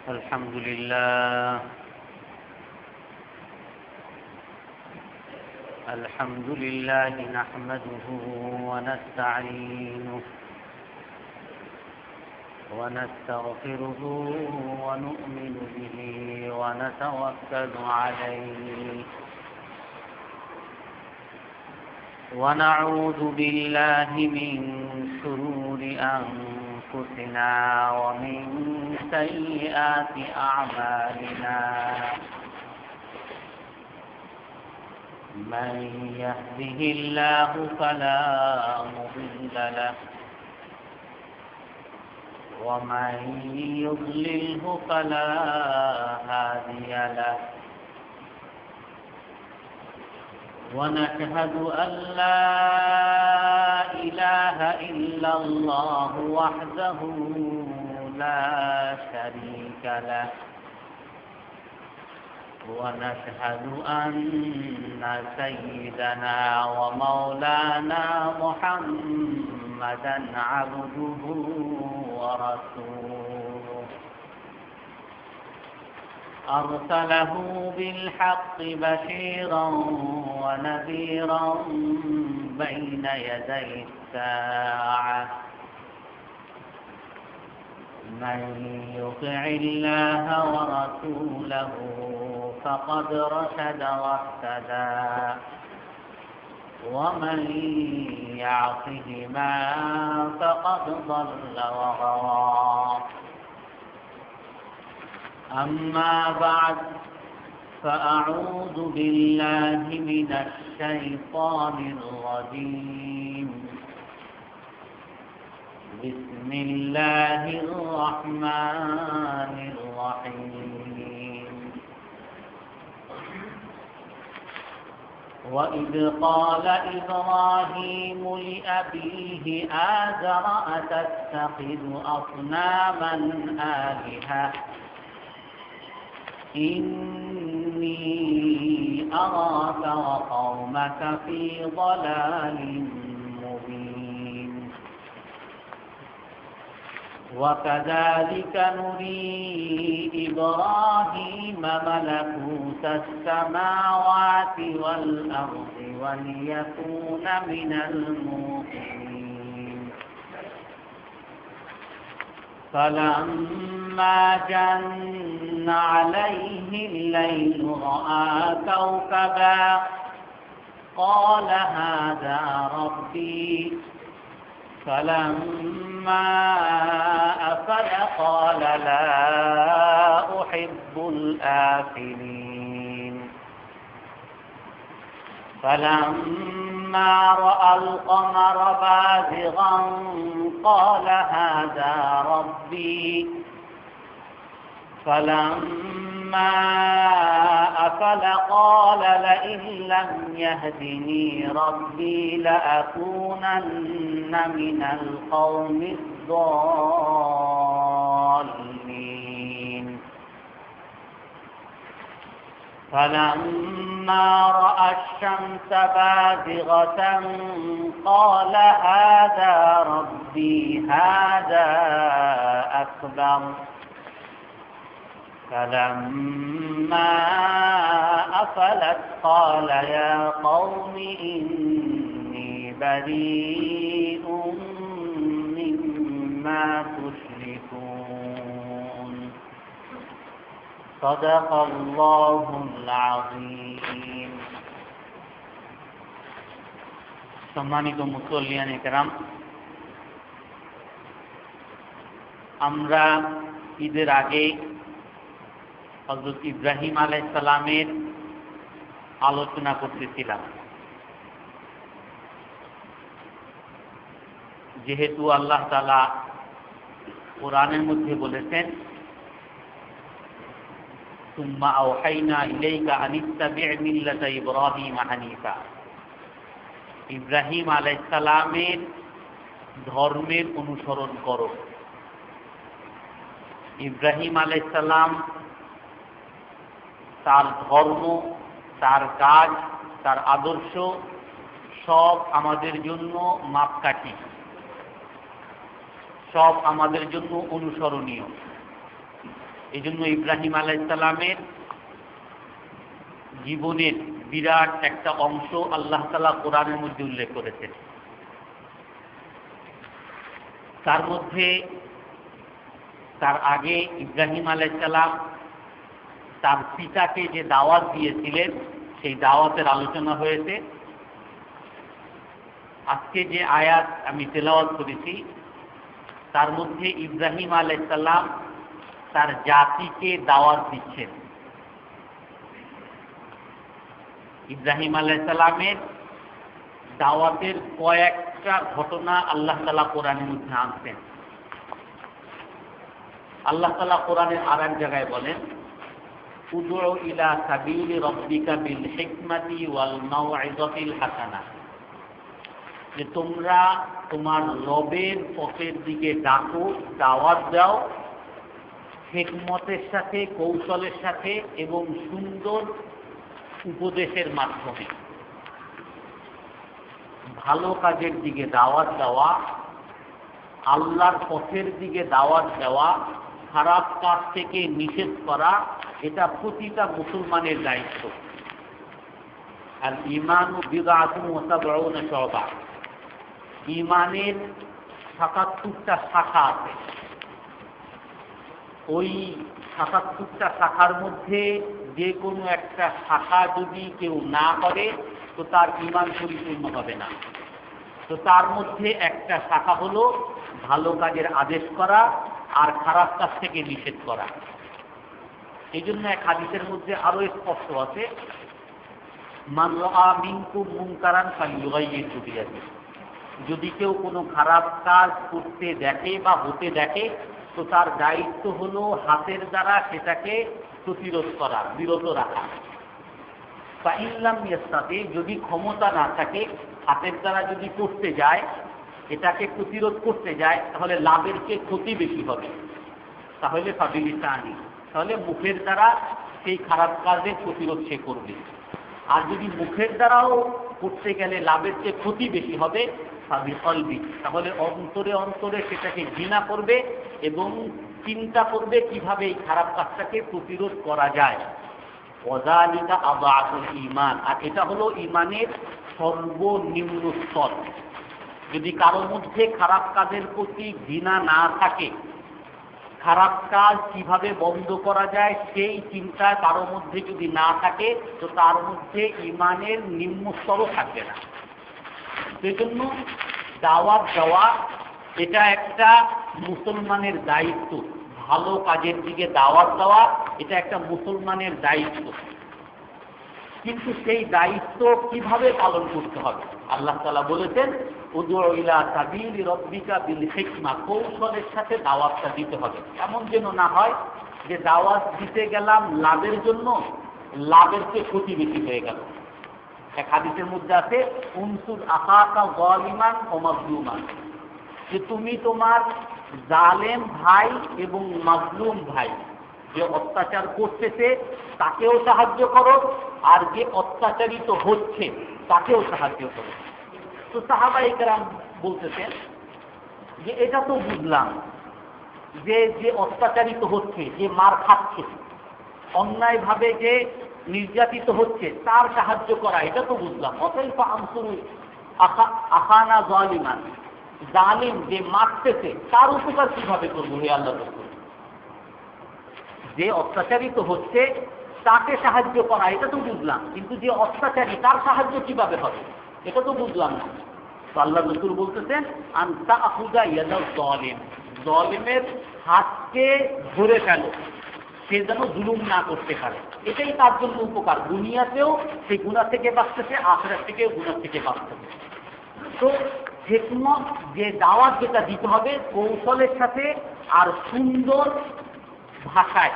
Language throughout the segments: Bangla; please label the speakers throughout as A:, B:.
A: الحمد لله نحمده ونستعينه ونستغفره ونؤمن به ونتوكل عليه ونعوذ بالله من شرور أنفسنا ومن سيئات أعمالنا من يهده الله فلا مضل له ومن يضلله فلا هادي له ونشهد أن لا إله إلا الله وحده لا شريك له ونشهد أن سيدنا ومولانا محمدا عبده ورسوله أرسله بالحق بشيرا ونذيرا بين يدي الساعة من يطع الله ورسوله فقد رشد واهتدى ومن يعصهما فقد ضل وغوى أما بعد فأعوذ بالله من الشيطان الرجيم بسم الله الرحمن الرحيم وإذ قال إبراهيم لأبيه آزر أتتخذ أصناما آلهة إني أراك وقومك في ضلال مبين وكذلك نري إبراهيم ملكوت السماوات والأرض وليكون من الموقنين فلما جن عليه الليل رأى كوكبا قال هذا ربي فلما أفل قال لا أحب الآفلين فلما رأى القمر بازغا قال هذا ربي فلما أفل قال لئن لم يهدني ربي لأكونن من القوم الضالين فلما رأى الشمس بازغة قال هذا ربي هذا أكبر فلما أفلت قال يا قوم إني بريء مما تشركون صدق الله العظيم সম্মানিত মুসল্লিয়ান ইকরাম, আমরা ঈদের আগে হযরত ইব্রাহিম আলাইহিস সালামের আলোচনা করতেছিলাম। যেহেতু আল্লাহ তাআলা কোরআনের মধ্যে বলেছেন সুম্মা আওহাইনা ইলাইকা আনিত্তাবি' মিল্লাতা ইব্রাহিম হানিফা, ইব্রাহিম আলাইহিস সালামের ধর্মের অনুসরণ করো। ইব্রাহিম আলাইহিস সালাম তার ধর্ম, তার কাজ, তার আদর্শ সব আমাদের জন্য মাপকাঠি, সব আমাদের জন্য অনুসরণীয়। এই জন্য ইব্রাহিম আলাইহিস সালামের জীবনের বিরাট একটা অংশ আল্লাহ তাআলা কোরআনের মধ্যে উল্লেখ করেছেন। তার মধ্যে তার আগে ইব্রাহিম আলাইহিস সালাম তার পিতাকে যে দাওয়াত দিয়েছিলেন সেই দাওয়াতের আলোচনা হয়েছে। আজকে যে আয়াত আমি তেলাওয়াত করেছি তার মধ্যে ইব্রাহিম আলাইহিস সালাম তার জাতিকে দাওয়াত দিচ্ছেন। ইব্রাহিম আলাইহিস সালামের দাওয়াতের কয়েকটা ঘটনা আল্লাহ তাআলা কোরআনের মধ্যে আনছেন। আল্লাহ তাআলা কোরআনের আরেক জায়গায় বলেন, উদউ ইলা সাবিলি রাব্বিকা বিল হিকমাতি ওয়াল মাউইযাতিল হাসানা, যে তোমরা তোমার রবের পথের দিকে ডাকো, দাওয়াত দাও হিকমতের সাথে, কৌশলের সাথে এবং সুন্দর উপদেশের মাধ্যমে। ভালো কাজের দিকে দাওয়াত দেওয়া, আল্লাহর পথের দিকে দাওয়াত দেওয়া, খারাপ কাজ থেকে নিষেধ করা, এটা প্রতিটা মুসলমানের দায়িত্ব। আর ঈমানু বিদআতুন ওয়া সাবউনা শুবা, ঈমানের ৭৭টা শাখা আছে। ওই ৭৭টা শাখার মধ্যে যে কোনো একটা শাখা যদি কেউ না করে তো তার ঈমান পরিপূর্ণ হবে না। তো তার মধ্যে একটা শাখা হলো ভালো কাজের আদেশ করা আর খারাপ কাজ থেকে নিষেধ করা। এই জন্য এক হাদিসের মধ্যে আরো স্পষ্ট আছে, মান রাআ মিনকুম মুনকারান ফালিয়ুগাইয়িরহু বিয়াদিহি, যদি কেউ কোনো খারাপ কাজ করতে দেখে বা হতে দেখে তো তার দায়িত্ব হলো হাতের দ্বারা সেটাকে প্রতিরোধ করা, বিরত রাখা। বা ইল্লাম ইয়াস্তাতি, যদি ক্ষমতা না থাকে হাতের দ্বারা যদি করতে যায়, এটাকে প্রতিরোধ করতে যায়, তাহলে লাভের চেয়ে ক্ষতি বেশি হবে। তাহলে ফাবিলিসানি, তাহলে মুখের দ্বারা সেই খারাপ কাজের প্রতিরোধ সে করবে। আর যদি মুখের দ্বারাও করতে গেলে লাভের চেয়ে ক্ষতি বেশি হবে, ফাবিকলবি, তাহলে অন্তরে অন্তরে সেটাকে ঘৃণা করবে এবং চিন্তা করবে কিভাবে এই খারাপ কাজটাকে প্রতিরোধ করা যায়। ওয়াযালিকা আযআফুল ঈমান, আর এটা হলো ঈমানের সর্বনিম্ন স্তর। যদি কারোর মধ্যে খারাপ কাজের প্রতি ঘৃণা না থাকে, খারাপ কাজ কিভাবে বন্ধ করা যায় সেই চিন্তা কারোর মধ্যে যদি না থাকে তো তার মধ্যে ঈমানের নিম্ন স্তরও থাকবে না। সেজন্য দাওয়াত দেওয়া এটা একটা মুসলমানের দায়িত্ব। ভালো কাজের দিকে দাওয়াত দেওয়া এটা একটা মুসলমানের দায়িত্ব। কিন্তু সেই দায়িত্ব কিভাবে পালন করতে হবে? আল্লাহ তাআলা বলেছেন, উদউ ইলা সাবিলি রাব্বিকা বিল হিকমা, কৌশলের সাথে দাওয়াতটা দিতে হবে। এমন যেন না হয় যে দাওয়াত দিতে গেলাম লাভের জন্য, লাভের চেয়ে ক্ষতি বেশি হয়ে গেল। এক হাদিসের মধ্যে আছে, উনসুর আখাকা যালিমান ওয়া মাজলুমান, যে তুমি তোমার জালেম ভাই এবং মাজলুম ভাই, যে অত্যাচার করতেছে তাকেও সাহায্য করো, আর যে অত্যাচারিত হচ্ছে তাকেও সাহায্য করো। তো সাহাবায়ে কেরাম বলতেছেন যে এটা তো বুঝলাম যে যে অত্যাচারিত হচ্ছে, যে মার খাচ্ছে, অন্যায়ভাবে যে নির্যাতিত হচ্ছে তার সাহায্য করা, এটা তো বুঝলাম। অতএব আনসুরু আখানা যালিমান, জালিম যে মারতেছে তার উপকার কিভাবে করবো হে আল্লাহর রাসূল? যে অত্যাচারিত হচ্ছে তাকে সাহায্য করা এটা তো বুঝলাম, কিন্তু যে অত্যাচারী তার সাহায্য কিভাবে হবে এটা তো বুঝলাম না। তো আল্লাহর রাসূল বলতেছেন, আনতা আখুযা ইয়াদাল যালিম, জালিমের হাতকে ধরে ফেলো, সে যেন জুলুম না করতে পারে। এটাই তার জন্য উপকার, দুনিয়াতেও সে গুনাহ থেকে বাঁচতেছে, আখিরাত থেকেও গুনাহ থেকে বাঁচতেছে। তো হিকমত যে দাওয়াত যেটা দিতে হবে কৌশলের সাথে আর সুন্দর ভাষায়,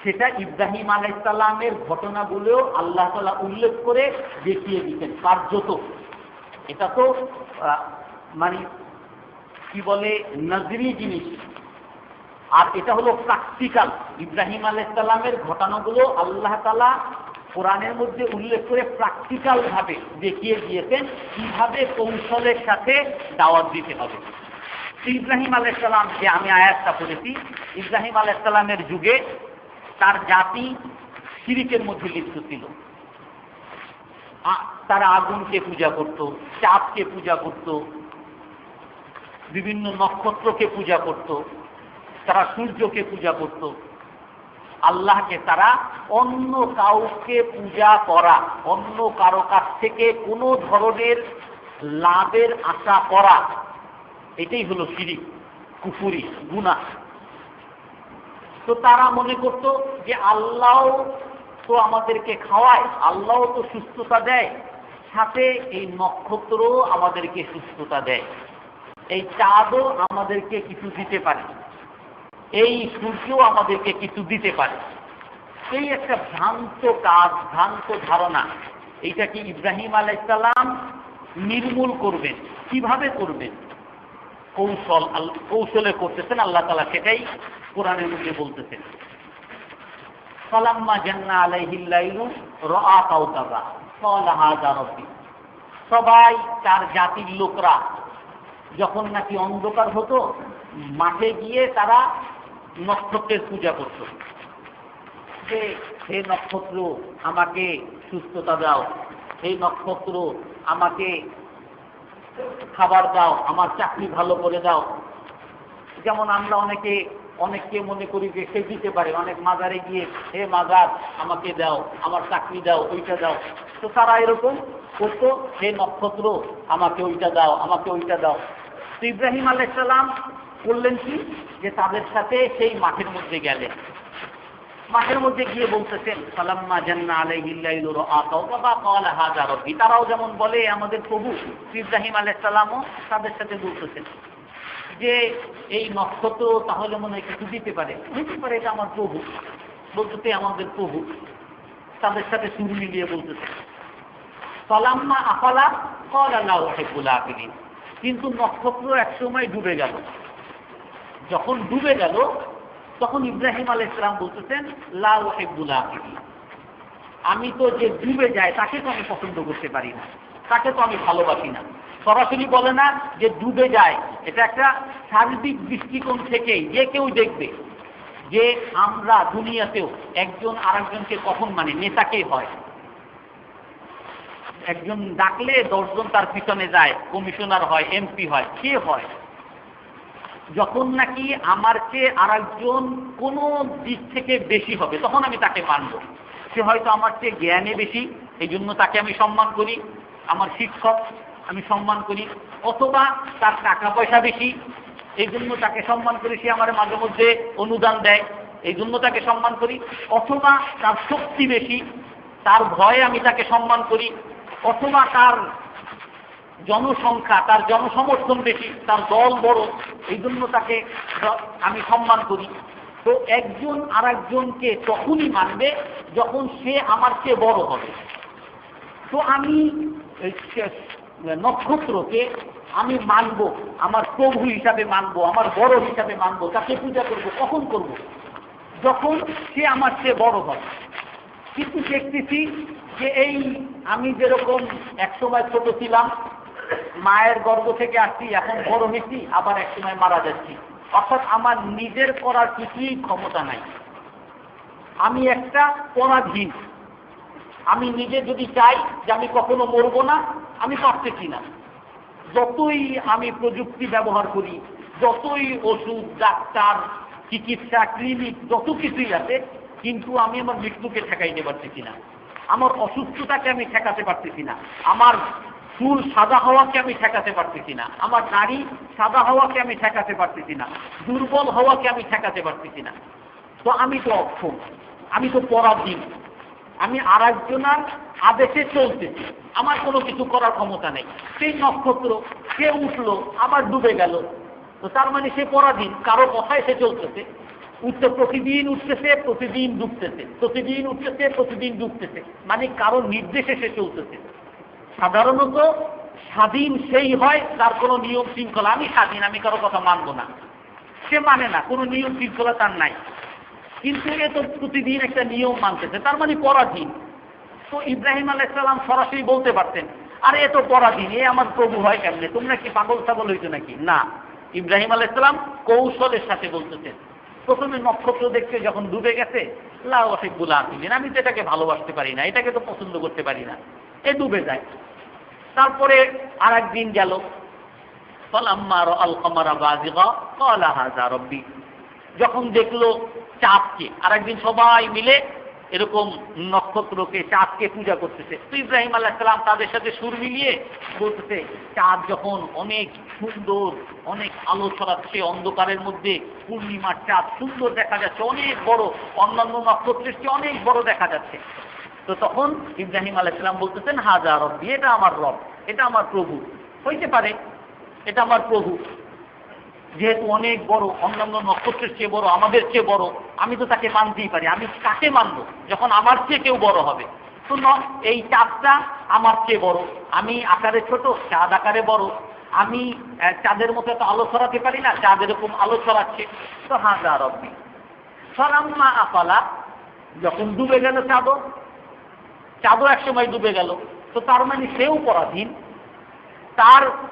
A: সেটা ইব্রাহিম আলাইহিস সালামের ঘটনাগুলো আল্লাহ তাআলা উল্লেখ করে দেখিয়ে দিতেন কার্যত। এটা তো মানে কি বলে নজরি জিনিস, আর এটা হলো প্র্যাকটিক্যাল। ইব্রাহিম আলাইহিস সালামের ঘটনাগুলো আল্লাহ তাআলা কোরআনের মধ্যে উল্লেখ করে প্র্যাকটিক্যাল ভাবে দেখিয়ে দিয়েছেন কিভাবে কৌশলের সাথে দাওয়াত দিতে হবে। ইব্রাহিম আলাইহিস সালাম যে আমি আয়াতটা পড়েছি ইব্রাহিম আলাইহিস সালামের যুগে তার জাতি শিরকের মধ্যে লিপ্ত ছিল। তারা আগুনকে পূজা করত, চাঁদকে পূজা করত, বিভিন্ন নক্ষত্রকে পূজা করত, তারা সূর্যকে পূজা করত। আল্লাহকে তারা অন্য কাউকে পূজা করা, অন্য কারো কাছ থেকে কোনো ধরনের লাভের আশা করা, এটাই হলো শিরক, কুফরি, গুনাহ। তো তারা মনে করত যে আল্লাহ তো আমাদেরকে খাওয়ায়, আল্লাহ তো সুস্থতা দেয়, সাথে এই নক্ষত্রও আমাদেরকে সুস্থতা দেয়, এই চাঁদও আমাদেরকে কিছু দিতে পারে, এই সূর্য আমাদেরকে কিছু দিতে পারে। এই একটা ভ্রান্ত কাজ, ভ্রান্ত ধারণা, এইটাকে ইব্রাহিম আলাইহিস সালাম নির্মূল করবেন। কিভাবে করবেন? কৌশলে করতেছেন। আল্লাহ তাআলা সেটাই কোরআনের মধ্যে বলতেছেন। ফালাম্মা জান্না আলাইহিল লাইলু রাআ কাওকাবা ক্বালা হাযা রাব্বি। সবাই তার জাতির লোকরা যখন নাকি অন্ধকার হতো, মাঠে গিয়ে তারা নক্ষত্রের পূজা করত, যে হে নক্ষত্র আমাকে সুস্থতা দাও, হে নক্ষত্র আমাকে খাবার দাও, আমার চাকরি ভালো করে দাও। যেমন আমরা অনেককে মনে করি যে সে দিতে পারে, অনেক মাজারে গিয়ে হে মাজার আমাকে দাও, আমার চাকরি দাও, ওইটা দাও। তো তারা এরকম করতো, হে নক্ষত্র আমাকে ওইটা দাও, আমাকে ওইটা দাও। তো ইব্রাহিম আলাইহিস সালাম করলেন কি, যে তাদের সাথে সেই মাঠের মধ্যে গেলেন। মাঠের মধ্যে গিয়ে বলতেছেন ফালাম্মা জান্না আলাইহিল লাইলু রাআ কাওকাবা ক্বালা হাযা রাব্বি। তারাও যেমন বলে আমাদের প্রভু, ইব্রাহিম আলাইহিস সালামও তাদের সাথে বলতেছেন যে এই নক্ষত্র তাহলে মনে হয় কিছু দিতে পারে, হইতে পারে এটা আমার প্রভু, বলতেছে আমাদের প্রভু। তাদের সাথে সুর মিলিয়ে বলতেছে ফালাম্মা আফালা ক্বালা লা উহিব্বুল আফিলিন। কিন্তু নক্ষত্র একসময় ডুবে গেল। যখন ডুবে গেল তখন ইব্রাহিম আলাইহিস সালাম বলতেছেন লা উহিব্বুল আফিলিন, আমি তো যে ডুবে যায় তাকে তো আমি পছন্দ করতে পারি না, তাকে তো আমি ভালোবাসি না। সরাসরি বলে না যে ডুবে যায়, এটা একটা সার্বিক দৃষ্টিকোণ থেকেই যে কেউ দেখবে যে আমরা দুনিয়াতেও একজন আরেকজনকে কখন মানে নেতাকে হয়, একজন ডাকলে 10 জন তার পিছনে যায়, কমিশনার হয়, এমপি হয়, কে হয়? যখন নাকি আমার চেয়ে আরেকজন কোনো দিক থেকে বেশি হবে তখন আমি তাকে মানব। সে হয়তো আমার চেয়ে জ্ঞানে বেশি, এই জন্য তাকে আমি সম্মান করি, আমার শিক্ষক আমি সম্মান করি, অথবা তার টাকা পয়সা বেশি এই জন্য তাকে সম্মান করি, সে আমার মাঝে মধ্যে অনুদান দেয় এই জন্য তাকে সম্মান করি, অথবা তার শক্তি বেশি তার ভয়ে আমি তাকে সম্মান করি, অথবা তার জনসংখ্যা, তার জনসমর্থন বেশি, তার দল বড় এই জন্য তাকে আমি সম্মান করি। তো একজন আরেকজনকে তখনই মানবে যখন সে আমার চেয়ে বড় হবে। তো আমি নক্ষত্রকে আমি মানব, আমার প্রভু হিসাবে মানব, আমার বড় হিসাবে মানব, তাকে পূজা করব। কখন করব? যখন সে আমার চেয়ে বড় হবে। কিন্তু দেখতেছি যে এই আমি যেরকম একসময় ছোট ছিলাম, মায়ের গর্ভ থেকে আসছি, এখন বড় হয়েছি, আবার একসময় মারা যাচ্ছি, অর্থাৎ আমার নিজের করার কিছুই ক্ষমতা নাই, আমি একটা পরাধীন। আমি নিজে যদি চাই যে আমি কখনো মরবো না, আমি পারতেছি না। যতই আমি প্রযুক্তি ব্যবহার করি, যতই ওষুধ, ডাক্তার, চিকিৎসা, ক্লিনিক, যত কিছুই আছে, কিন্তু আমি আমার মৃত্যুকে ঠেকাইতে পারতেছি না, আমার অসুস্থতাকে আমি ঠেকাতে পারতেছি না, আমার চুল সাদা হওয়াকে আমি ঠেকাতে পারতেছি না, আমার নারী সাদা হওয়াকে আমি ঠেকাতে পারতেছি না, দুর্বল হওয়াকে আমি ঠেকাতে পারতেছি না। তো আমি তো অক্ষম, আমি তো পরাধীন, আমি আরেকজনের আদেশে চলতেছি, আমার কোনো কিছু করার ক্ষমতা নেই। সেই নক্ষত্র সে উঠলো আবার ডুবে গেল, তো তার মানে সে পরাধীন, কারো কথায় সে চলতেছে, প্রতিদিন উঠতেছে, প্রতিদিন ডুবতেছে, প্রতিদিন উঠতেছে, প্রতিদিন ডুবতেছে, মানে কারো নির্দেশে সে চলতেছে। সাধারণত স্বাধীন সেই হয় তার কোনো নিয়ম শৃঙ্খলা, আমি স্বাধীন, আমি কারো কথা মানব না, সে মানে না, কোনো নিয়ম শৃঙ্খলা তার নাই। কিন্তু এ তো প্রতিদিন একটা নিয়ম মানতেছে, তার মানে পরাধীন। তো ইব্রাহিম আলাইহিস সালাম সরাসরি বলতে পারতেন, আরে এ তো পরাধীন, এ আমার প্রভু হয় কেমনে, তোমরা কি পাগল ছাগল হইতো নাকি? না, ইব্রাহিম আলাইহিস সালাম কৌশলের সাথে বলতেছেন প্রথমে নক্ষত্র দেখতে যখন ডুবে গেছে, লা ওয়াহিব্বুল আফিলিন, আমি তো এটাকে ভালোবাসতে পারি না, এটাকে তো পছন্দ করতে পারি না, এ ডুবে যায়। তারপরে আর একদিন গেল, ফালাম্মা রাআল কামারা বাযিগা ক্বালা হাযা রাব্বি, যখন দেখলো চাঁদকে, আর একদিন সবাই মিলে এরকম নক্ষত্রকে, চাঁদকে পূজা করতেছে। তো ইব্রাহিম আলাইহিস সালাম তাদের সাথে সুর মিলিয়ে বলতেছে, চাঁদ যখন অনেক সুন্দর, অনেক আলো ছড়াচ্ছে অন্ধকারের মধ্যে, পূর্ণিমার চাঁদ সুন্দর দেখা যাচ্ছে, অনেক বড়, অন্যান্য নক্ষত্রের চেয়ে অনেক বড় দেখা যাচ্ছে। তো তখন ইব্রাহিম আলাইহিস সালাম বলতেছেন, হাযা রব্বি, এটা আমার রব, এটা আমার প্রভু। হইতে পারে এটা আমার প্রভু, যেহেতু অনেক বড়, অন্যান্য নক্ষত্রের চেয়ে বড়, আমাদের চেয়ে বড়, আমি তো তাকে মানতেই পারি। আমি কাকে মানব যখন আমার চেয়ে কেউ বড় হবে? তো এই চাঁদটা আমার চেয়ে বড়, আমি আকারে ছোট, চাঁদ আকারে বড়, আমি চাঁদের মতো এত আলো ছড়াতে পারি না, চাঁদ এরকম আলো ছড়াচ্ছে। তো হাযা রব্বি। ফালাম্মা আফালা, যখন ডুবে গেল চাঁদও একসময় ডুবে গেল, তো তার মানে সেও পরাধীন,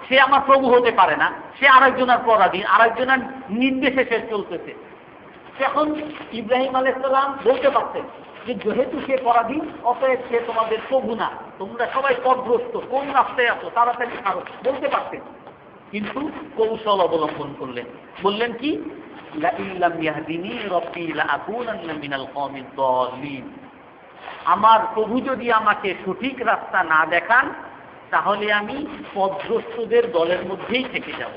A: সে আমার প্রভু হতে পারে না, সে আরেকজনের পরাধীন, আরেকজনের নির্দেশে সে চলতেছে। এখন ইব্রাহিম আলাইহিস সালাম বলতে পারতেন যে যেহেতু সে পরাধীন, অতএব সে তোমাদের প্রভু না, তোমরা সবাই পথভ্রষ্ট, কোন রাস্তায় আছো তাড়াতাড়ি ছাড়ো, বলতে পারতেন। কিন্তু কৌশল অবলম্বন করলেন, বললেন কি, লা ইল্লাম ইয়াহদিনী রাব্বি লাআকুনান্না মিনাল কওমিদ দাল্লিন, আমার প্রভু যদি আমাকে সঠিক রাস্তা না দেখান, তাহলে আমি পথভ্রষ্টদের দলের মধ্যেই থেকে যাব।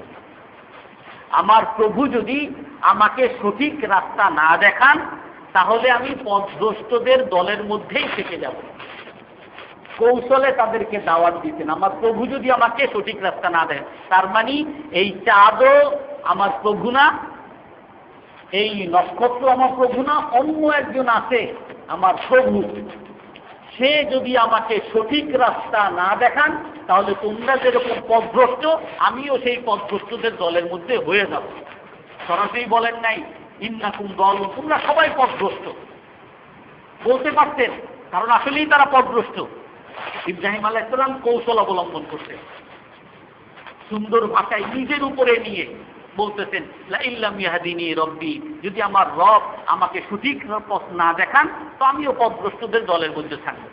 A: আমার প্রভু যদি আমাকে সঠিক রাস্তা না দেখান, তাহলে আমি পথভ্রষ্টদের দলের মধ্যেই থেকে যাব। কৌশলে তাদেরকে দাওয়াত দিতেন, আমার প্রভু যদি আমাকে সঠিক রাস্তা না দেন, তার মানে এই চাঁদও আমার প্রভু না, এই নক্ষত্র আমার প্রভু না, অন্য একজন আছে আমার প্রভু, সে যদি আমাকে সঠিক রাস্তা না দেখান, তাহলে তোমরা যেরকম পথভ্রষ্ট, আমিও সেই পথভ্রষ্টদের দলের মধ্যে হয়ে যাব। সরাসরি বলেন নাই ইন্নাকুম দাল্লুন, তোমরা সবাই পথভ্রষ্ট, বলতে পারতেন, কারণ আসলেই তারা পথভ্রষ্ট। ইব্রাহিম আলাইহিস সালাম কৌশল অবলম্বন করতেন, সুন্দর ভাষায় নিজের উপরে নিয়ে বলতেছেন, লা ইল্লাম ইয়াহদিনী রব্বি, যদি আমার রব আমাকে সঠিক পথ না দেখান, তো আমিও পথভ্রষ্টদের দলের মধ্যে থাকব।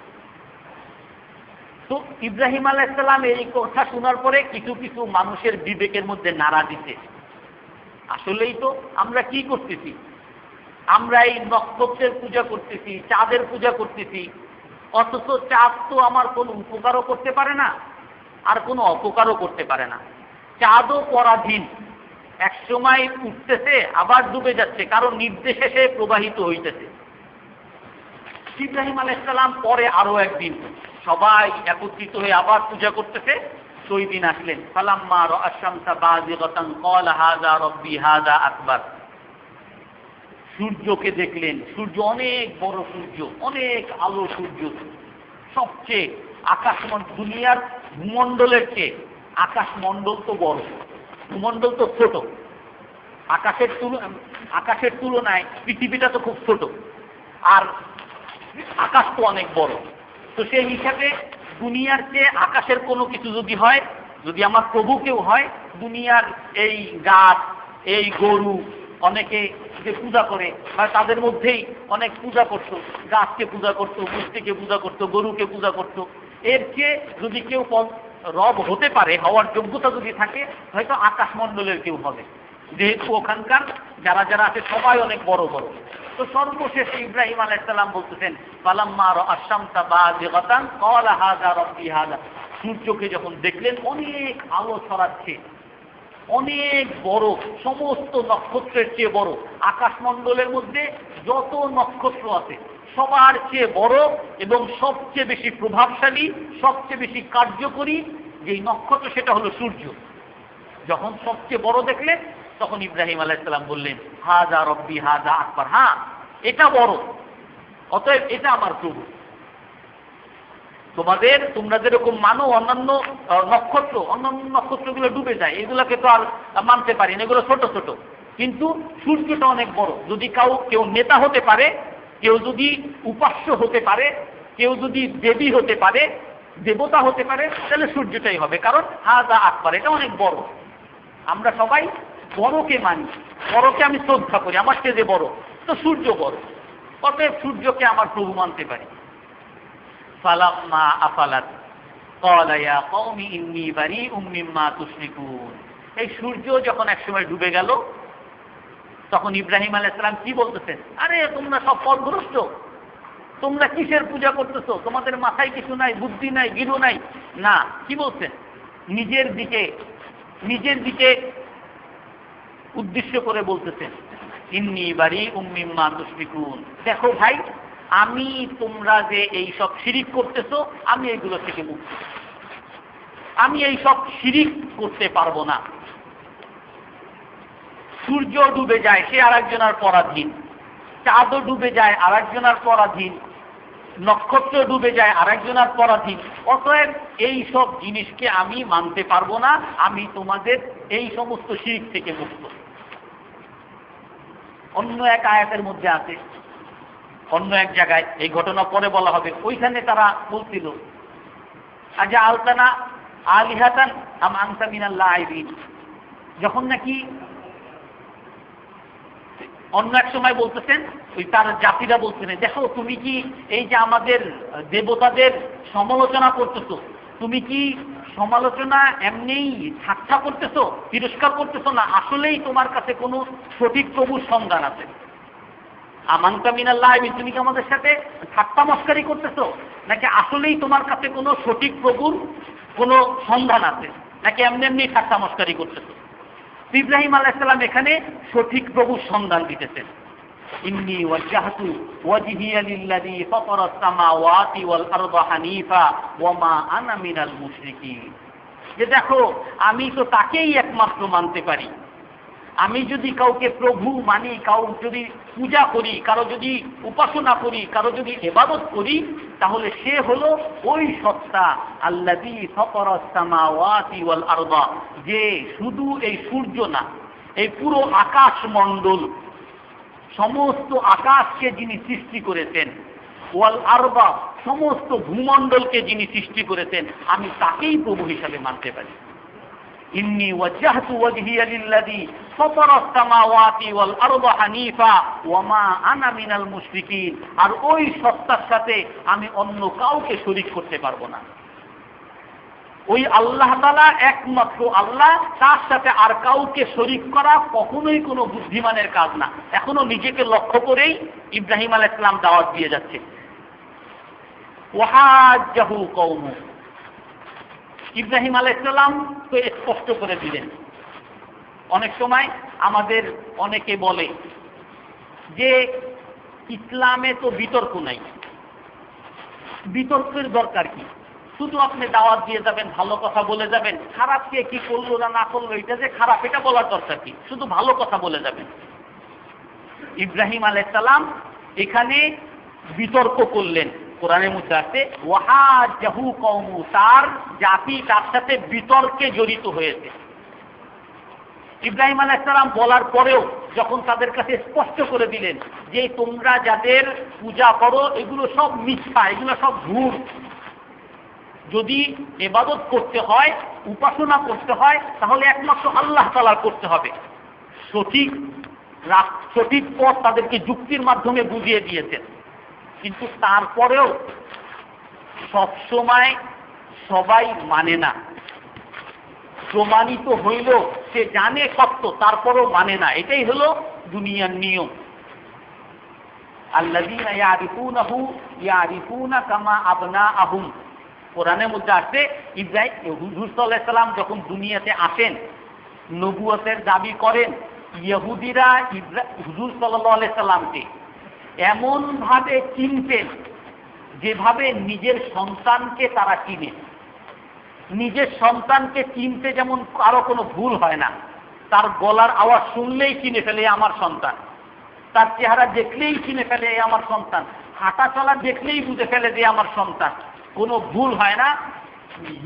A: তো ইব্রাহিম আলাইহিস সালাম এই কথা শোনার পরে কিছু কিছু মানুষের বিবেকের মধ্যে নাড়া দিতে, আসলেই তো আমরা কি করতেছি, আমরা এই নক্ষত্রের পূজা করতেছি, চাঁদের পূজা করতেছি, অথচ চাঁদ তো আমার কোনো উপকারও করতে পারে না, আর কোনো অপকারও করতে পারে না। চাঁদও পরাধীন, এক সময় উঠতেছে আবার ডুবে যাচ্ছে, কারণ নির্দেশে সে প্রবাহিত হইতেছে। ইব্রাহিম আলাইহিস সালাম পরে আরো একদিন সবাই একত্রিত হয়ে আবার পূজা করতেছে, তো ওই দিন আসলেন, ফালাম্মা রাআশ শামসা বাযিগাতান ক্বালা হাযা রাব্বি হাযা আকবার, সূর্যকে দেখলেন, সূর্য অনেক বড় সূর্য, অনেক আলো সূর্য, সবচেয়ে দুনিয়ার ভূমণ্ডলের চেয়ে আকাশমণ্ডল তো বড়, ভূমণ্ডল তো ছোট, আকাশের তুলনায় পৃথিবীটা তো খুব ছোট, আর আকাশ তো অনেক বড়। তো সেই হিসাবে দুনিয়ার চেয়ে আকাশের কোনো কিছু যদি হয়, যদি আমার প্রভু কেউ হয়, দুনিয়ার এই গাছ, এই গরু, অনেকে যে পূজা করে বা তাদের মধ্যেই অনেক পূজা করতো, গাছকে পূজা করতো, মূর্তিকে পূজা করতো, গরুকে পূজা করতো, এর চেয়ে যদি কেউ রব হতে পারে, হওয়ার যোগ্যতা যদি থাকে, হয়তো আকাশমণ্ডলের কেউ হবে, যেহেতু ওখানকার যারা যারা আছে সবাই অনেক বড় বড়। তো সর্বশেষে ইব্রাহিম আলাইহিস সালাম বলতেছেন, ফালাম্মা রাআশ শামসা বাযিগাতান ক্বালা হাযা রাব্বি হাযা, সূর্যকে যখন দেখলেন অনেক আলো ছড়াচ্ছে, অনেক বড়, সমস্ত নক্ষত্রের চেয়ে বড়, আকাশমণ্ডলের মধ্যে যত নক্ষত্র আছে সবার চেয়ে বড় এবং সবচেয়ে বেশি প্রভাবশালী, সবচেয়ে বেশি কার্যকরী যেই নক্ষত্র, সেটা হলো সূর্য। যখন সবচেয়ে বড় দেখলেন, তখন ইব্রাহিম আলাইহিস সালাম বললেন, হাযা রব্বি হাযা আকবার, হ্যাঁ এটা বড়, অতএব এটা আমার প্রভু। তোমরা যেরকম মানো অন্যান্য নক্ষত্রগুলো ডুবে যায়, এগুলোকে তো আর মানতে পারি না, এগুলো ছোট ছোট, কিন্তু সূর্যটা অনেক বড়। যদি কেউ নেতা হতে পারে, কেউ যদি উপাস্য হতে পারে, কেউ যদি দেবী হতে পারে, দেবতা হতে পারে, তাহলে সূর্যটাই হবে, কারণ হাযা আকবার, এটা অনেক বড়। আমরা সবাই বড়কে মানি, বড়কে আমি শ্রদ্ধা করি, আমার চেয়ে যে বড়, তো সূর্য বড়, অতএব সূর্যকে আমার প্রভু মানতে পারি। ফালাম্মা আফালাত ক্বালা ইয়া কওমি ইন্নী বারীউম মিম্মা তুশরিকুন। এই সূর্য যখন একসময় ডুবে গেল, তখন ইব্রাহিম আলাইহিস সালাম কি বলতেছেন? আরে তোমরা সব পথভ্রষ্ট, তোমরা কিসের পূজা করতেছো? তোমাদের মাথায় কিছু নাই, বুদ্ধি নাই, গিরু নাই। না, কি বলছেন? নিজের দিকে উদ্দেশ্য করে বলতেছেন, ইন্নী বারীউম মিম্মা তুশরিকুন। দেখো ভাই, আমি তোমরা যে এই সব শিরিক করতেছো, আমি এইগুলো থেকে মুক্ত, আমি এই সব শিরিক করতে পারবো না। সূর্য ডুবে যায়, সে আরেকজনের পরাধীন। চাঁদও ডুবে যায়, আরেকজনের পরাধীন। নক্ষত্র ডুবে যায়, আরেকজনের পরাধীন। অতএব এই সব জিনিসকে আমি মানতে পারবো না, আমি তোমাদের এই সমস্ত শিরিক থেকে মুক্ত। অন্য এক আয়াতের মধ্যে আছে, অন্য এক জায়গায়, এই ঘটনা পরে বলা হবে, ওইখানে তারা বলছিল আজা আলতানা আলিহাতান আম আনতা মিনাল লাইবিন। যখন নাকি অন্য এক সময় বলতেছেন, ওই তার জাতিরা বলছেন, দেখো তুমি কি এই যে আমাদের দেবতাদের সমালোচনা করতেছো, তুমি কি সমালোচনা এমনিই ঠাট্টা করতেছো, তিরস্কার করতেছো, না আসলেই তোমার কাছে কোনো সঠিক প্রভুর সন্ধান আছে? আমানতা মিনাল্লাহ, তুমি কি আমাদের সাথে ঠাট্টা মস্কারি করতেছো, নাকি আসলেই তোমার কাছে কোনো সঠিক প্রভুর কোনো সন্ধান আছে, নাকি এমনি এমনি ঠাট্টা মস্কারি করতেছো? ইব্রাহিম আলাইহিস সালাম এখানে সঠিক প্রভুর সন্ধান দিতেছেন। ইন্নী ওয়াজজাহতু ওয়াজহিয়া লিল্লাযী ফাতারাস সামাওয়াতি ওয়াল আরদা হানিফা ওয়া মা আনা মিনাল মুশরিকিন। যে দেখো, আমি তো তাকেই একমাত্র মানতে পারি। আমি যদি কাউকে প্রভু মানি, কাউ যদি পূজা করি, কারো যদি উপাসনা করি, কারো যদি ইবাদত করি, তাহলে সে হলো ওই সত্তা আল্লাযী ফাতারাস সামাওয়াতি ওয়াল আরদা, যে শুধু এই সূর্য না, এই পুরো আকাশ মণ্ডল, সমস্ত আকাশকে যিনি সৃষ্টি করেছেন, ওয়াল আরদা, সমস্ত ভূমণ্ডলকে যিনি সৃষ্টি করেছেন, আমি তাকেই প্রভু হিসাবে মানতে পারি। ইন্নী ওয়াজজাহতু ওয়াজহিয়া লিল্লাযী ফাতারাস সামাওয়াতি ওয়াল আরদা হানিফা ওয়া মা আনা মিনাল মুশরিকিন। আর ওই সত্তার সাথে আমি অন্য কাউকে শরীক করতে পারবো না। ওই আল্লাহ তাআলা একমাত্র আল্লাহ, তার সাথে আর কাউকে শরীক করা কখনোই কোনো বুদ্ধিমানের কাজ না। এখনো নিজেকে লক্ষ্য করেই ইব্রাহিম আলাইহিস সালাম দাওয়াত দিয়ে যাচ্ছে। ওয়াহাজ্জাহু কওমু, ইব্রাহিম আলাইহিস সালাম তো স্পষ্ট করে দিলেন। অনেক সময় আমাদের অনেকে বলে যে ইসলামে তো বিতর্ক নাই, বিতর্কের দরকার কি? শুধু আপনি দাওয়াত দিয়ে যাবেন, ভালো কথা বলে যাবেন, খারাপ কে কি করলো না করলো, এটা যে খারাপ এটা বলার দরকার কি? শুধু ভালো কথা বলে যাবেন। ইব্রাহিম আলাইহিস সালাম এখানে বিতর্ক করলেন। কোরআনের মধ্যে আছে ওয়াহাজ্জাহু কওমু, তার জাতি তার সাথে বিতর্কে জড়িত হয়েছে। ইব্রাহিম আলাইহিস সালাম বলার পরেও যখন তাদের কাছে স্পষ্ট করে দিলেন যে তোমরা যাদের পূজা করো এগুলো সব মিথ্যা, এগুলো সব ভুল, যদি ইবাদত করতে হয়, উপাসনা করতে হয়, তাহলে একমাত্র আল্লাহ তাআলার করতে হবে। সঠিক পথ তাদেরকে যুক্তির মাধ্যমে বুঝিয়ে দিয়েছেন। কিন্তু তারপরেও সবসময় সবাই মানে না। প্রমাণিত হইল সে জানে সত্য, তারপরও মানে না। এটাই হলো দুনিয়ার নিয়ম। আল্লাযীনা ইয়ারিফুনাহু ইয়ারিফুনা কামা আবনাআহুম। কোরআনের মধ্যে আছে হুজুর সাল্লাল্লাহু আলাইহি সাল্লাম যখন দুনিয়াতে আসেন, নবুয়তের দাবি করেন, ইহুদিরা হুজুর সাল্লাল্লাহু আলাইহি সাল্লামকে এমন ভাবে চিনতেন যেভাবে নিজের সন্তানকে তারা চিনে। নিজের সন্তানকে চিনতে যেমন কারো কোনো ভুল হয় না, তার গলার আওয়াজ শুনলেই চিনে ফেলে আমার সন্তান, তার চেহারা দেখলেই চিনে ফেলে আমার সন্তান, হাঁটা চলা দেখলেই বুঝে ফেলে যে আমার সন্তান, কোনো ভুল হয় না।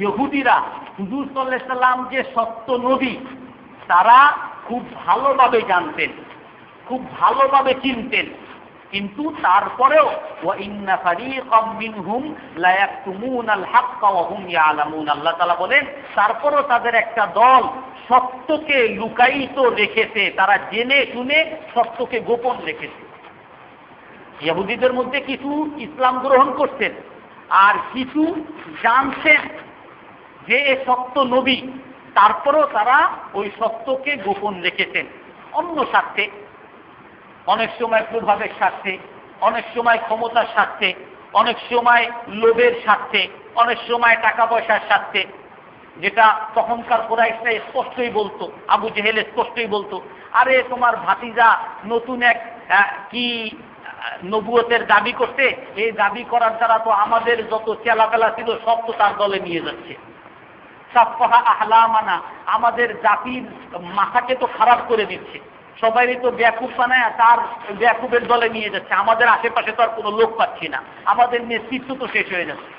A: ইহুদিরা হুজুর সাল্লাল্লাহু আলাইহি সাল্লাম যে সত্য নবী, তারা খুব ভালোভাবে জানতেন, খুব ভালোভাবে চিনতেন। কিন্তু তারপরেও ওয়া ইন্না ফারীকাম মিনহুম লা ইয়াকতুমুনাল হাক্কা ওয়া হুম ইয়ালামুন, আল্লাহ তাআলা বলেন তারপরও তাদের একটা দল সত্যকে লুকায়িত রেখেছে, তারা জেনে শুনে সত্যকে গোপন রেখেছে। ইহুদিদের মধ্যে কিছু ইসলাম গ্রহণ করছেন, আর কিছু জানছেন যে এ সত্য নবী, তারপরও তারা ওই সত্যকে গোপন রেখেছেন অন্য স্বার্থে, অনেক সময় প্রভাবের স্বার্থে, অনেক সময় ক্ষমতার স্বার্থে, অনেক সময় লোভের স্বার্থে, অনেক সময় টাকা পয়সার স্বার্থে। যেটা তখনকার কুরাইশরা স্পষ্টই বলতো, আবু জেহেল স্পষ্টই বলতো, আরে তোমার ভাতিজা নতুন এক কি নবুয়তের দাবি করতে, এই দাবি করার দ্বারা তো আমাদের যত চেলাপেলা ছিল সব তো তার দলে নিয়ে যাচ্ছে। সাফাহা আহলামানা, আমাদের জাতির মাথাকে তো খারাপ করে দিচ্ছে, সবাই তো বেয়াকুব বানায় তার বেয়াকুবের দলে নিয়ে যাচ্ছে, আমাদের আশেপাশে তো আর কোনো লোক পাচ্ছি না, আমাদের নেতৃত্ব তো শেষ হয়ে যাচ্ছে।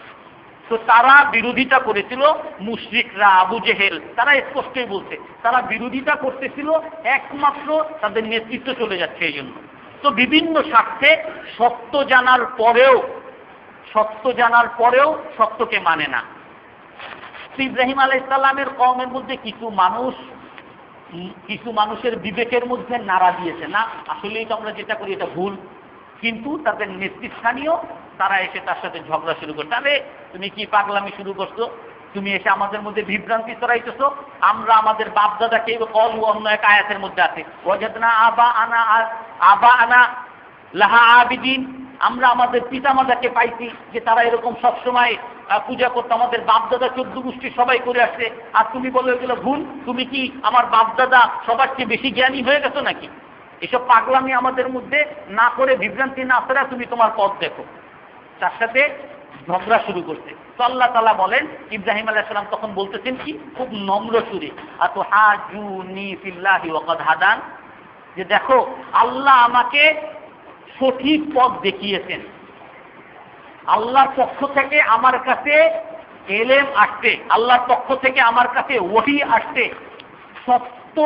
A: তো তারা বিরোধিতা করেছিল, মুশরিকরা, আবু জেহেল, তারা স্পষ্টই বলছে তারা বিরোধিতা করতেছিল একমাত্র তাদের নেতৃত্ব চলে যাচ্ছে এই জন্য। তো বিভিন্ন স্বার্থে সত্য জানার পরেও সত্যকে মানে না। ইব্রাহিম আলাইহিস সালামের কওমের মধ্যে কিছু মানুষের বিবেকের মধ্যে নাড়া দিয়েছে, না আসলেই তো আমরা যেটা করি এটা ভুল, কিন্তু তাদের নেতৃস্থানীয় তারা এসে তার সাথে ঝগড়া শুরু করছে, আরে তুমি কি পাগলামি শুরু করছো, তুমি এসে আমাদের মধ্যে বিভ্রান্তি ছড়াইতেছো, আমরা আমাদের বাপ দাদাকে কলু অন্য এক আয়াতের মধ্যে আছে ওয়াজাদনা আবা আনা লাহা আবিদিন, আমরা আমাদের পিতামাতাকে পাইছি যে তারা এরকম সবসময় পূজা করতো, আমাদের বাপদাদা 14 গোষ্ঠী সবাই করে আসছে, আর তুমি বলো এগুলো ভুল, তুমি কি আমার বাপদাদা সবার চেয়ে বেশি জ্ঞানী হয়ে গেছো নাকি? এসব পাগলামি আমাদের মধ্যে না করে, বিভ্রান্তি না করে তুমি তোমার পথ দেখো, তার সাথে ঝগড়া শুরু করছে। তো আল্লাহ তাআলা বলেন, ইব্রাহিম আলাইহিস সালাম তখন বলতেছেন কি খুব নম্র সুরে, আতুহাজুনি ফিল্লাহি ওয়া কাদ হাদান, যে দেখো আল্লাহ আমাকে সঠিক পথ দেখিয়েছেন, আল্লাহর পক্ষ থেকে আমার কাছে এলেম আসছে, আল্লাহর পক্ষ থেকে আমার কাছে ওহী আসছে, সত্য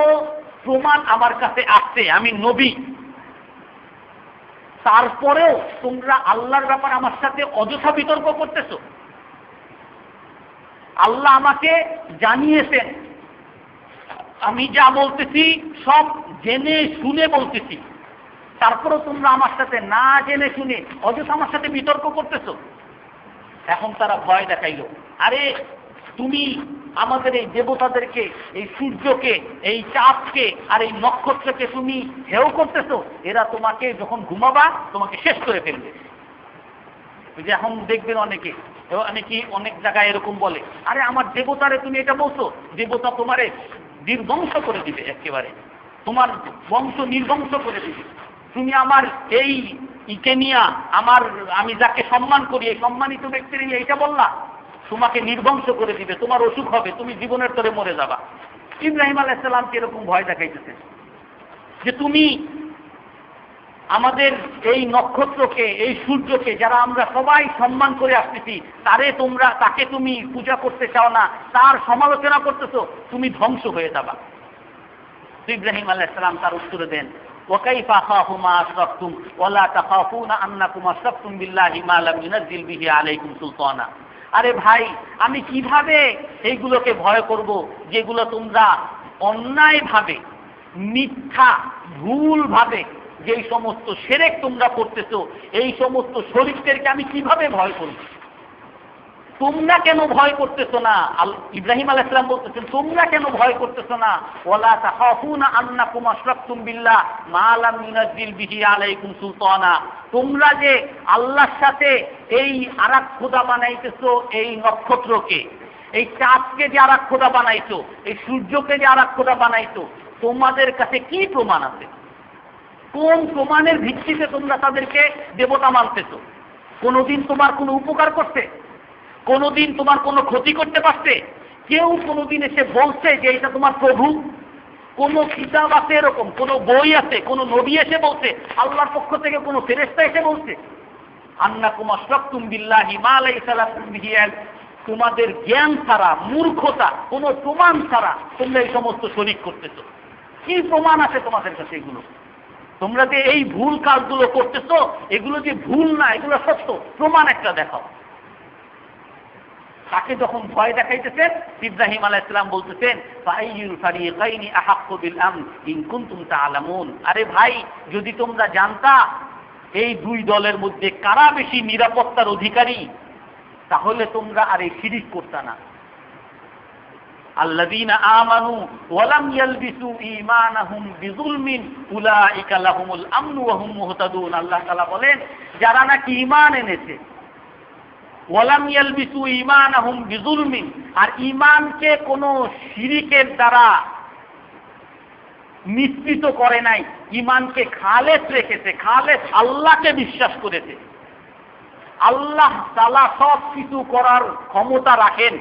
A: প্রমাণ আমার কাছে আসছে, আমি নবী, তারপরেও তোমরা আল্লাহর ব্যাপারে আমার সাথে অযথা বিতর্ক করতেছো। আল্লাহ আমাকে জানিয়েছেন, আমি যা বলতেছি সব জেনে শুনে বলতেছি, তারপরেও তোমরা আমার সাথে না জেনে শুনে অযথা আমার সাথে বিতর্ক করতেছো। এখন তারা ভয় দেখাইল, আরে তুমি আমাদের এই দেবতাদেরকে, এই সূর্যকে, এই চাঁদকে আর এই নক্ষত্রকে তুমি হেয় করতেছো, এরা তোমাকে যখন ঘুমাবা তোমাকে শেষ করে ফেলবে। যে এখন দেখবেন অনেকে অনেক জায়গায় এরকম বলে, আরে আমার দেবতারে তুমি এটা বলছো, দেবতা তোমারে নির্বংশ করে দিবে, একেবারে তোমার বংশ নির্বংশ করে দিবে, তুমি আমার এই ইকে নিয়া আমি যাকে সম্মান করি এই সম্মানিত ব্যক্তির নিয়ে এইটা বললা, তোমাকে নির্বংশ করে দিবে, তোমার অসুখ হবে, তুমি জীবনের তরে মরে যাবা। ইব্রাহিম আলাইহিস সালামকে এরকম ভয় দেখাইতেছে যে তুমি আমাদের এই নক্ষত্রকে, এই সূর্যকে, যারা আমরা সবাই সম্মান করে আসতেছি, তাকে তুমি পূজা করতে চাও না, তার সমালোচনা করতেছো, তুমি ধ্বংস হয়ে যাবা। ইব্রাহিম আলাইহিস সালাম তার উত্তরে দেন, ওয়াকাইফা আখাফু মা আশরাকতুম ওয়ালা তাখাফুনা আন্নাকুম আশরাকতুম বিল্লাহি মা লাম ইউনাজ্জিল বিহি আলাইকুম সুলতানা। আরে ভাই, আমি কিভাবে এইগুলোকে ভয় করব যেগুলো তোমরা অন্যায়ভাবে, মিথ্যা, ভুলভাবে যেই সমস্ত শিরক তোমরা করতেছো, এই সমস্ত শরীকদেরকে আমি কিভাবে ভয় করব? তোমরা কেন ভয় করতেছো না? ইব্রাহিম আলাইহিস সালাম বলতেছেন, তোমরা কেন ভয় করতেছো না? ওয়ালা তাখাফুনা আন্নাকুম আশরাকতুম বিল্লাহ মা লাম ইউনাজ্জিল বিহি আলাইকুম সুলতানা। তোমরা যে আল্লাহর সাথে এই আরেক খোদা বানাইতেছো, এই নক্ষত্রকে, এই চাঁদকে যে আরেক খোদা বানাইছো, এই সূর্যকে যে আরেক খোদা বানাইছো, তোমাদের কাছে কি প্রমাণ আছে? কোন প্রমাণের ভিত্তিতে তোমরা তাদেরকে দেবতা মানতেছো? কোনোদিন তোমার কোনো উপকার করতে, কোনোদিন তোমার কোনো ক্ষতি করতে পারছে? কেউ কোনোদিন এসে বলছে যে এটা তোমার প্রভু? কোনো কিতাব আছে এরকম, কোনো বই আছে, কোনো নবী এসে বলছে, আল্লাহর পক্ষ থেকে কোনো ফেরেশতা এসে বলছে আন্নাকুম আশরাকতুম বিল্লাহি মা লাইসা লাকুম বিহি ইলম? তোমাদের জ্ঞান ছাড়া, মূর্খতা, কোনো প্রমাণ ছাড়া তোমরা এই সমস্ত শরীক করতেছো। কি প্রমাণ আছে তোমাদের কাছে এগুলো? তোমরা যে এই ভুল কাজগুলো করতেছো, এগুলো যে ভুল না, এগুলো সত্য, প্রমাণ একটা দেখাও। তাকে যখন ভয় দেখাইতেছেন, ইব্রাহিম আলাইহিস সালাম বলতেছেন, ফাইয়ুল ফারিকাইনি আহাক্কু বিল আমন ইন কুনতুম তা'লামুন। আরে ভাই, যদি তোমরা জানতা এই দুই দলের মধ্যে কারা বেশি নিরাপত্তার অধিকারী, তাহলে তোমরা আর এই শিরিক করতে না। আল্লাযীনা আমানু ওয়া লাম ইয়ালবিসু ঈমানাহুম বিযুলমিন উলাইকা লাহুমুল আমনু ওয়া হুম মুহতাদুন। আল্লাহ তাআলা বলেন, যারা নাকি ঈমান এনেছে, ওয়া লাম ইয়ালবিসু ঈমানাহুম বিযুলমিন, আর ঈমানকে কোনো শিরিকের দ্বারা মিশ্রিত করে নাই, ঈমানকে খালেস রেখেছে, খালেস আল্লাহকে বিশ্বাস করেছে। আল্লাহ তাআলা সব কিছু করার ক্ষমতা রাখেন,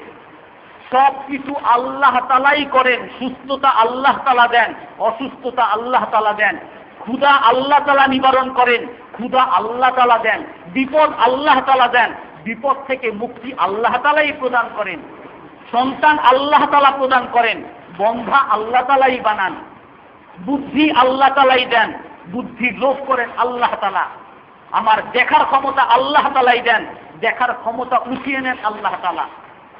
A: সব কিছু আল্লাহ তাআলাই করেন। সুস্থতা আল্লাহ তাআলা দেন, অসুস্থতা আল্লাহ তাআলা দেন। ক্ষুধা আল্লাহ তাআলা নিবারণ করেন, ক্ষুধা আল্লাহ তাআলা দেন। বিপদ আল্লাহ তাআলা দেন, বিপদ থেকে মুক্তি আল্লাহ তাআলাই প্রদান করেন। সন্তান আল্লাহ তাআলা প্রদান করেন, বন্ধা আল্লাহ তাআলাই বানান। বুদ্ধি আল্লাহ তাআলাই দেন, বুদ্ধি লোভ করেন আল্লাহ তাআলা। আমার দেখার ক্ষমতা আল্লাহ তাআলাই দেন, দেখার ক্ষমতা উঠিয়ে নেন আল্লাহ তাআলা।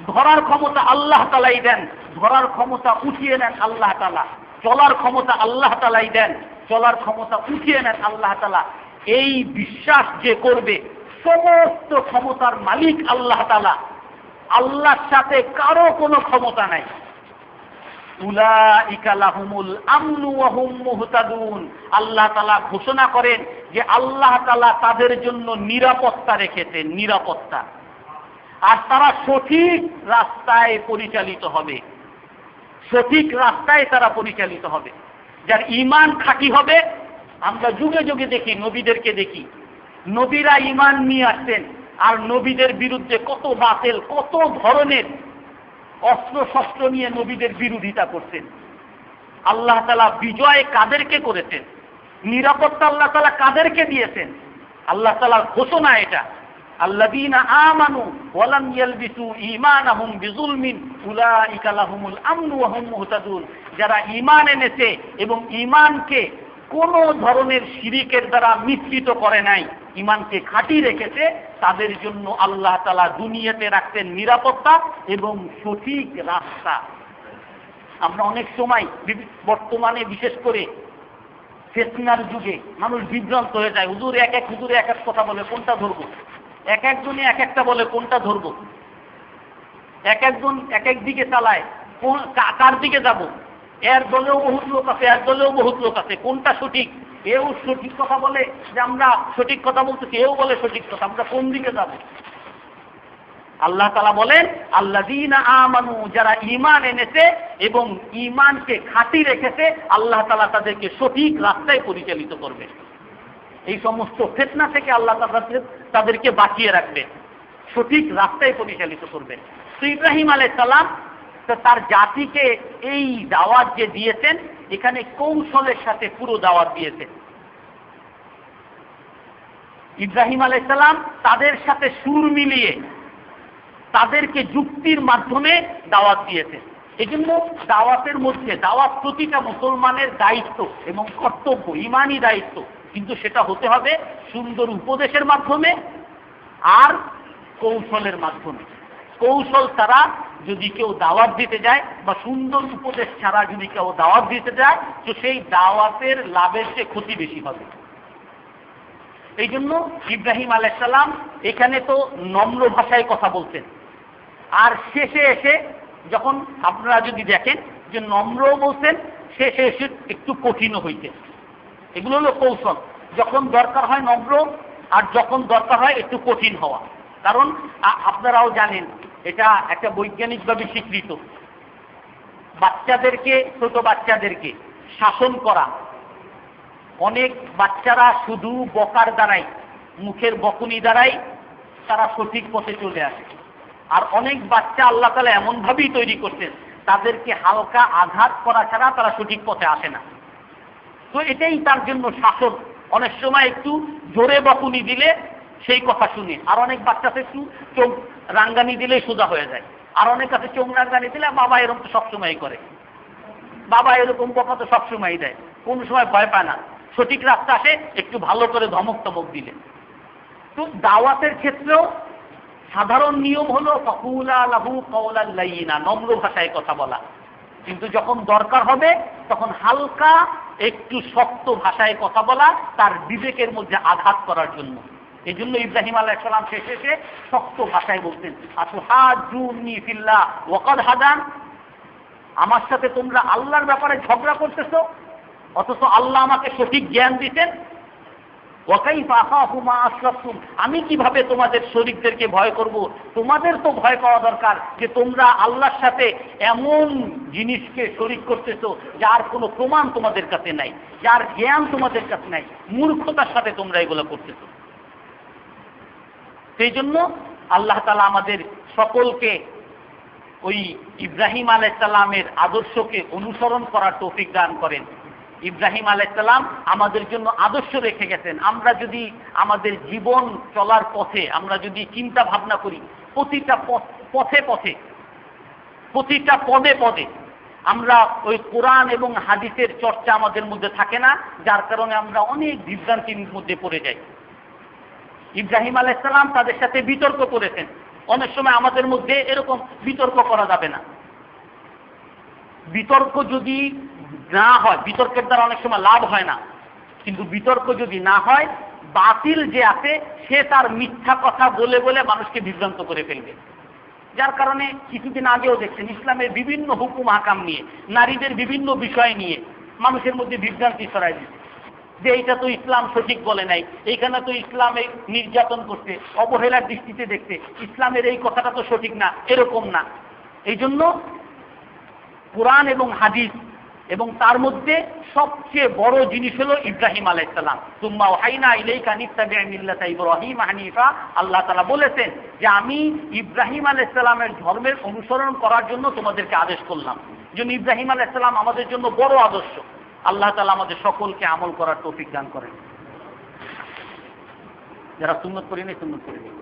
A: ধরার ক্ষমতা আল্লাহ তাআলাই দেন, ধরার ক্ষমতা উঠিয়ে নেন আল্লাহ তাআলা। চলার ক্ষমতা আল্লাহ তাআলাই দেন, চলার ক্ষমতা উঠিয়ে নেন আল্লাহ তাআলা। এই বিশ্বাস যে করবে, সমস্ত ক্ষমতার মালিক আল্লাহ তাআলা, আল্লাহর সাথে কারো কোনো ক্ষমতা নাই। উলাইকা লাহুমুল আমনু ওয়া হুম মুহতাদুন। আল্লাহ তাআলা ঘোষণা করেন যে আল্লাহ তাআলা তাদের জন্য নিরাপত্তা রেখেছেন, নিরাপত্তা। আর তারা সঠিক রাস্তায় পরিচালিত হবে, সঠিক রাস্তায় তারা পরিচালিত হবে। যার ঈমান খাঁটি হবে, আমরা যুগে যুগে দেখি, নবীদেরকে দেখি, নবীরা ঈমান নিয়ে আসতেন, আর নবীদের বিরুদ্ধে কত বাতিল, কত ধরনের অস্ত্র শস্ত্র নিয়ে নবীদের বিরোধিতা করতেন। আল্লাহ তাআলা বিজয় কাদেরকে করেছেন, নিরাপত্তা আল্লাহ তাআলা কাদেরকে দিয়েছেন? আল্লাহ তাআলার ঘোষণা এটা, আল্লাযীনা আমানু ওয়া লাম ইয়ালবিসু ঈমানাহুম বিযুলমিন উলাইকা লাহুমুল আমনু ওয়া হুম মুহতাদুন। যারা ঈমান এনেছে এবং ঈমানকে কোনো ধরনের শিরিকের দ্বারা মিশ্রিত করে নাই, ঈমানকে খাঁটি রেখেছে, তাদের জন্য আল্লাহ তাআলা দুনিয়াতে রাখতেন নিরাপত্তা এবং সঠিক রাস্তা। আমরা অনেক সময় বর্তমানে বিশেষ করে ফিতনার যুগে মানুষ বিভ্রান্ত হয়ে যায়। হুজুরে এক এক কথা বলে, কোনটা ধরবো? এক একজনে এক একটা বলে, কোনটা ধরবো? এক একজন এক এক দিকে চালায়, কার দিকে যাব? এর দলেও বহুত লোক আছে, এর দলেও বহুত লোক আছে, কোনটা সঠিক? এও সঠিক কথা বলে যে আমরা সঠিক কথা বলতেছি, এও বলে সঠিক কথা, আমরা কোন দিকে যাব? আল্লাহ তাআলা বলেন, আল্লাযীনা আমানু, যারা ঈমান এনেছে এবং ঈমানকে খাঁটি রেখেছে, আল্লাহ তাআলা তাদেরকে সঠিক রাস্তায় পরিচালিত করবে। এই সমস্ত ফিতনা থেকে আল্লাহ তাআলা তাদেরকে বাঁচিয়ে রাখবে, সঠিক রাস্তায় পরিচালিত করবে। তো ইব্রাহিম আলাইহিস সালাম তার জাতিকে এই দাওয়াত যে দিয়েছেন, এখানে কৌশলের সাথে পুরো দাওয়াত দিয়েছেন। ইব্রাহিম আলাইহিস সালাম তাদের সাথে সুর মিলিয়ে তাদেরকে যুক্তির মাধ্যমে দাওয়াত দিয়েছেন। এজন্য দাওয়াতের মধ্যে, দাওয়াত প্রতিটা মুসলমানের দায়িত্ব এবং কর্তব্য, ঈমানি দায়িত্ব, কিন্তু সেটা হতে হবে সুন্দর উপদেশের মাধ্যমে আর কৌশলের মাধ্যমে। কৌশল ছাড়া যদি কেউ দাওয়াত দিতে যায় বা সুন্দর উপদেশ ছাড়া যদি কেউ দাওয়াত দিতে যায়, তো সেই দাওয়াতের লাভের চেয়ে ক্ষতি বেশি হবে। এই জন্য ইব্রাহিম আলাইহিস সালাম এখানে তো নম্র ভাষায় কথা বলতেন, আর শেষে এসে যখন আপনারা যদি দেখেন যে নম্রও বলছেন, শেষে এসে একটু কঠিনও হইতেন। এগুলো হলো কৌশল। যখন দরকার হয় নম্র, আর যখন দরকার হয় একটু কঠিন হওয়া। কারণ আপনারাও জানেন, এটা একটা বৈজ্ঞানিকভাবে স্বীকৃত, বাচ্চাদেরকে, ছোট বাচ্চাদেরকে শাসন করা, অনেক বাচ্চারা শুধু বকার দ্বারাই, মুখের বকুনি দ্বারাই তারা সঠিক পথে চলে আসে। আর অনেক বাচ্চা আল্লাহ তাআলা এমনভাবেই তৈরি করতেন, তাদেরকে হালকা আঘাত করা ছাড়া তারা সঠিক পথে আসে না। তো এটাই তার জন্য শাসন। অনেক সময় একটু জোরে বকুনি দিলে সেই কথা শুনে, আর অনেক বাচ্চাকে একটু চোখ রাঙ্গানি দিলেই সোজা হয়ে যায়। আর অনেক কাছে চোখ রাঙ্গানি দিলে, বাবা এরকম তো সবসময় করে, বাবা এরকম কথা তো সবসময় দেয়, কোন সময় ভয় পায় না, সঠিক রাস্তা আসে একটু ভালো করে ধমক টমক দিলে। তো দাওয়াতের ক্ষেত্রেও সাধারণ নিয়ম হলো ফাকুলা লাহু কাওলাল লাইয়িনা, নম্র ভাষায় কথা বলা, কিন্তু যখন দরকার হবে তখন হালকা একটু শক্ত ভাষায় কথা বলা, তার বিবেকের মধ্যে আঘাত করার জন্য। এই জন্য ইব্রাহিম আলাইহিস সালাম শেষে শক্ত ভাষায় বলতেন, আতুহাজ্জুনি ফিল্লাহ ওয়া ক্বাদ হাদান, আমার সাথে তোমরা আল্লাহর ব্যাপারে ঝগড়া করতেছো অথচ আল্লাহ আমাকে সঠিক জ্ঞান দিতেন। ওয়া কাইফা আখাফু মা আশরাকতুম, আমি কিভাবে তোমাদের শরীকদেরকে ভয় করব? তোমাদের তো ভয় পাওয়া দরকার যে তোমরা আল্লাহর সাথে এমন জিনিসকে শরীক করতেছো যার কোনো প্রমাণ তোমাদের কাছে নাই, যার জ্ঞান তোমাদের কাছে নাই, মূর্খতার সাথে তোমরা এগুলো করতেছো। সেই জন্য আল্লাহ তাআলা আমাদের সকলকে ওই ইব্রাহিম আলাইহিস সালামের আদর্শকে অনুসরণ করার তৌফিক দান করেন। ইব্রাহিম আলাইহিস সালাম আমাদের জন্য আদর্শ রেখে গেছেন। আমরা যদি আমাদের জীবন চলার পথে আমরা যদি চিন্তা ভাবনা করি, প্রতিটা পথে পথে প্রতিটা পদে পদে আমরা ওই কোরআন এবং হাদিসের চর্চা আমাদের মধ্যে থাকে না, যার কারণে আমরা অনেক বিভ্রান্তির মধ্যে পড়ে যাই। ইব্রাহিম আলাইহিস সালাম তাদের সাথে বিতর্ক করেছেন। অনেক সময় আমাদের মধ্যে এরকম বিতর্ক করা যাবে না। বিতর্ক যদি না হয়, বিতর্কের দ্বারা অনেক সময় লাভ হয় না, কিন্তু বিতর্ক যদি না হয়, বাতিল যে আছে সে তার মিথ্যা কথা বলে বলে মানুষকে বিভ্রান্ত করে ফেলবে। যার কারণে কিছুদিন আগেও দেখছেন ইসলামের বিভিন্ন হুকুম হাকাম নিয়ে, নারীদের বিভিন্ন বিষয় নিয়ে মানুষের মধ্যে বিভ্রান্তি ছড়াই দিচ্ছে যে এইটা তো ইসলাম সঠিক বলে নাই, এইখানে তো ইসলামে নির্যাতন করতে, অবহেলার দৃষ্টিতে দেখতে, ইসলামের এই কথাটা তো সঠিক না, এরকম না। এই জন্য কোরআন এবং হাদিস এবং তার মধ্যে সবচেয়ে বড় জিনিস হলো ইব্রাহিম আলাইহিস সালাম। সুম্মা ওয়াহাইনা ইলাইকা নিত্তাবি' মিল্লাতা ইব্রাহিম হানিফা, আল্লাহ তাআলা বলেছেন যে আমি ইব্রাহিম আলাইহিস সালামের ধর্মের অনুসরণ করার জন্য তোমাদেরকে আদেশ করলাম। যেন ইব্রাহিম আলাইহিস সালাম আমাদের জন্য বড় আদর্শ। আল্লাহ তাআলা আমাদের সকলকে আমল করার তৌফিক দান করেন। যারা সুন্নাত করেনি সুন্নাত করে নিন।